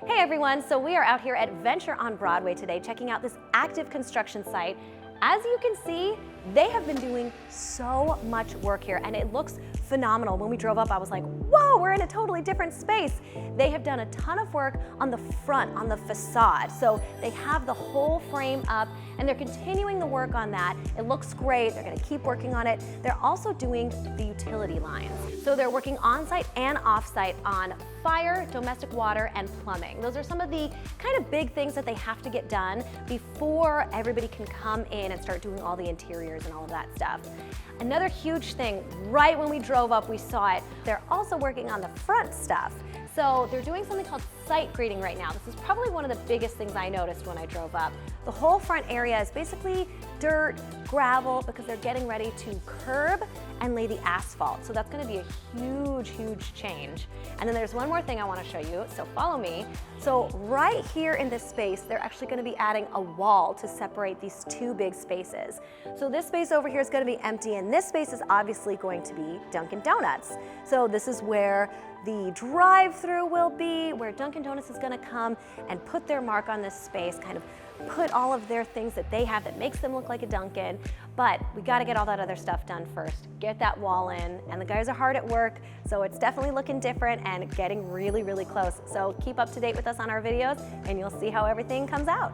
Hey everyone, so we are out here at Venture on Broadway today checking out this active construction site. As you can see, they have been doing so much work here and it looks phenomenal. When we drove up, I was like, whoa, we're in a totally different space. They have done a ton of work on the front, on the facade. So they have the whole frame up and they're continuing the work on that. It looks great, they're gonna keep working on it. They're also doing the utility lines. So they're working on-site and off-site on fire, domestic water, and plumbing. Those are some of the kind of big things that they have to get done before everybody can come in and start doing all the interiors and all of that stuff. Another huge thing, right when we drove up, we saw it. They're also working on the front stuff. So they're doing something called site grading right now. This is probably one of the biggest things I noticed when I drove up. The whole front area is basically dirt, gravel, because they're getting ready to curb and lay the asphalt. So that's gonna be a huge, huge change. And then there's one more thing I wanna show you, so follow me. So right here in this space, they're actually gonna be adding a wall to separate these two big spaces. So this space over here is gonna be empty, and this space is obviously going to be Dunkin' Donuts. So this is where the drive-through will be, where Dunkin' Donuts is gonna come and put their mark on this space, kind of put all of their things that they have that makes them look like a Dunkin', but we gotta get all that other stuff done first. Get that wall in, and the guys are hard at work, so it's definitely looking different and getting really, really close. So keep up to date with us on our videos, and you'll see how everything comes out.